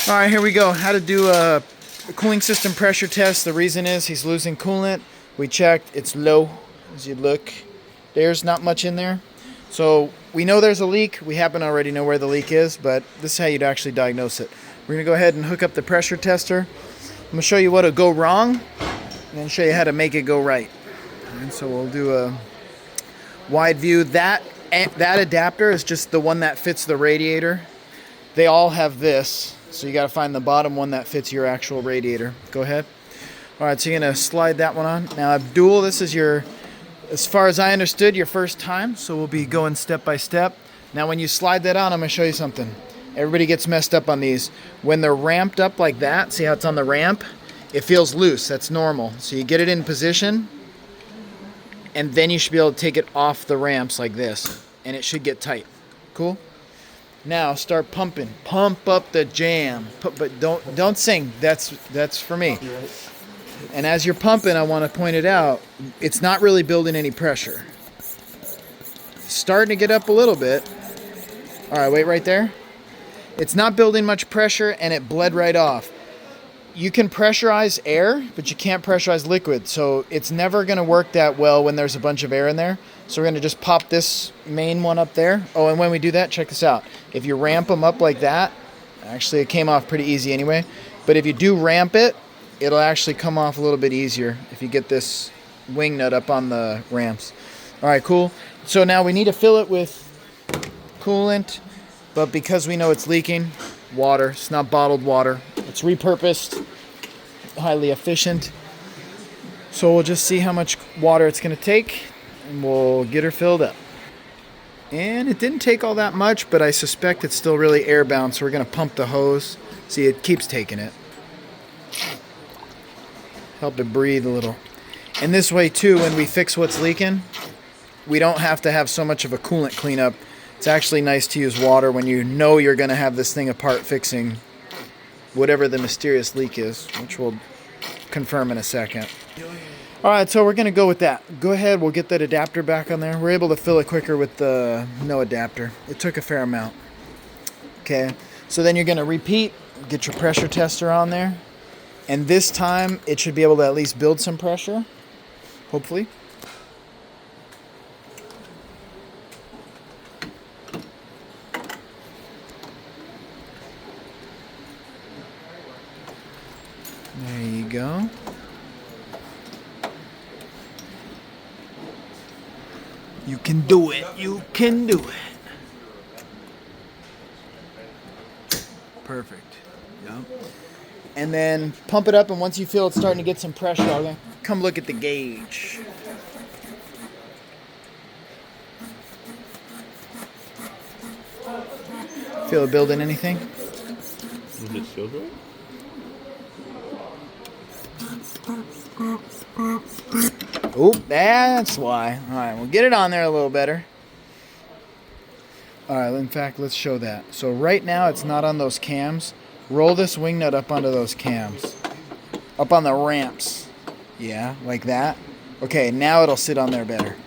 All right, here we go. How to do a cooling system pressure test. The reason is he's losing coolant. We checked, it's low. As you look, there's not much in there. So we know there's a leak. We happen to already know where the leak is, but this is how you'd actually diagnose it. We're gonna go ahead and hook up the pressure tester. I'm gonna show you what'll go wrong, and then show you how to make it go right. And so we'll do a wide view. That adapter is just the one that fits the radiator. They all have this. So you got to find the bottom one that fits your actual radiator. Go ahead. All right, so you're going to slide that one on. Now, Abdul, this is your, as far as I understood, your first time. So we'll be going step by step. Now, when you slide that on, I'm going to show you something. Everybody gets messed up on these. When they're ramped up like that, see how it's on the ramp? It feels loose. That's normal. So you get it in position, and then you should be able to take it off the ramps like this, and it should get tight. Cool? Now start pumping. Pump up the jam. But don't sing. That's for me. And as you're pumping, I want to point it out, it's not really building any pressure. Starting to get up a little bit. All right, wait right there. It's not building much pressure, and it bled right off. You can pressurize air, but you can't pressurize liquid. So it's never going to work that well when there's a bunch of air in there. So we're going to just pop this main one up there. Oh, and when we do that, check this out. If you ramp them up like that, actually it came off pretty easy anyway. But if you do ramp it, it'll actually come off a little bit easier if you get this wing nut up on the ramps. All right, cool. So now we need to fill it with coolant, but because we know it's leaking, water. It's not bottled water. It's repurposed, highly efficient. So we'll just see how much water it's going to take, and we'll get her filled up. And it didn't take all that much, but I suspect it's still really airbound, so we're going to pump the hose. See, it keeps taking it. Help it breathe a little. And this way, too, when we fix what's leaking, we don't have to have so much of a coolant cleanup. It's actually nice to use water when you know you're going to have this thing apart fixing whatever the mysterious leak is, which we'll confirm in a second. All right, so we're going to go with that. Go ahead, we'll get that adapter back on there. We're able to fill it quicker with the no adapter. It took a fair amount. Okay, so then you're going to repeat, get your pressure tester on there, and this time it should be able to at least build some pressure, hopefully. There you go. You can do it. You can do it. Perfect. Yep. And then pump it up, and once you feel it's starting to get some pressure, I'll go, come look at the gauge. Feel it building anything? Is it silver? Oh, that's why. All right, we'll get it on there a little better. All right, in fact, let's show that. So right now it's not on those cams. Roll this wing nut up onto those cams. Up on the ramps. Yeah, like that. Okay, now it'll sit on there better.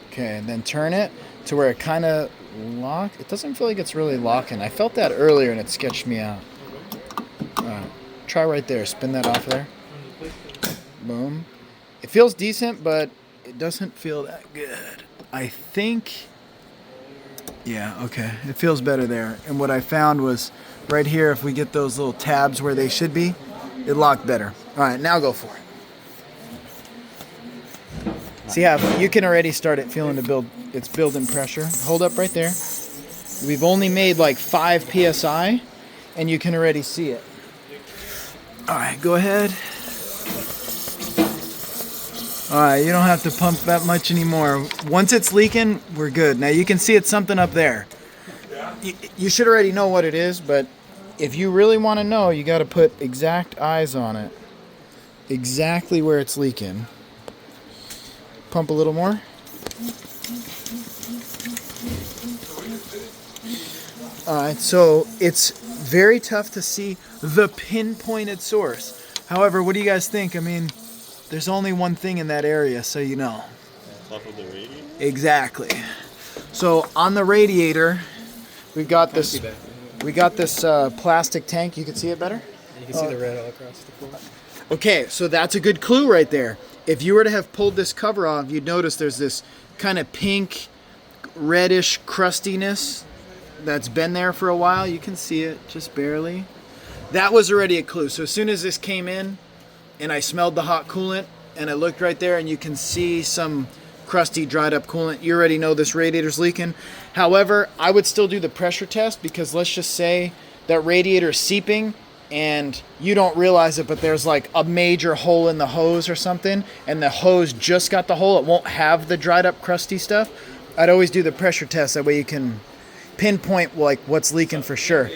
Okay, and then turn it to where it kind of lock. It doesn't feel like it's really locking. I felt that earlier and it sketched me out. All right, try right there. Spin that off there. Boom. It feels decent, but it doesn't feel that good. I think, yeah, okay. It feels better there. And what I found was right here, if we get those little tabs where they should be, it locked better. All right, now go for it. See how you can already start it feeling to build, it's building pressure. Hold up right there. We've only made like 5 PSI, and you can already see it. All right, go ahead. All right, you don't have to pump that much anymore. Once it's leaking, we're good. Now you can see it's something up there. You should already know what it is, but if you really want to know, you got to put exact eyes on it. Exactly where it's leaking. Pump a little more. All right, so it's very tough to see the pinpointed source. However, what do you guys think? I mean, there's only one thing in that area, so you know. Top of the radiator? Exactly. So on the radiator, we've got this We got this plastic tank. You can see it better? You can see the red all across the floor. Okay, so that's a good clue right there. If you were to have pulled this cover off, you'd notice there's this kind of pink, reddish crustiness that's been there for a while. You can see it just barely. That was already a clue. So as soon as this came in and I smelled the hot coolant and I looked right there and you can see some crusty, dried up coolant, you already know this radiator's leaking. However, I would still do the pressure test because let's just say that radiator is seeping and you don't realize it, but there's like a major hole in the hose or something, and the hose just got the hole. It won't have the dried up, crusty stuff. I'd always do the pressure test. That way you can pinpoint like what's leaking for sure.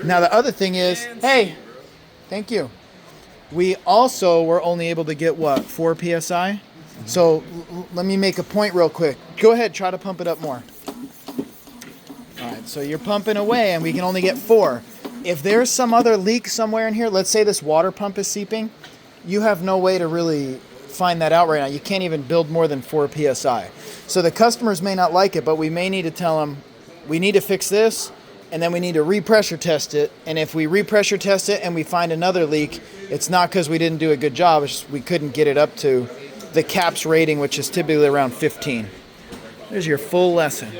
Now the other thing is, hey, thank you. We also were only able to get what, 4 psi? So let me make a point real quick. Go ahead, try to pump it up more. All right, so you're pumping away and we can only get 4. If there's some other leak somewhere in here, let's say this water pump is seeping, you have no way to really find that out right now. You can't even build more than 4 psi. So the customers may not like it, but we may need to tell them, we need to fix this, and then we need to repressure test it. And if we repressure test it and we find another leak, it's not because we didn't do a good job, it's just we couldn't get it up to the CAPS rating, which is typically around 15. There's your full lesson.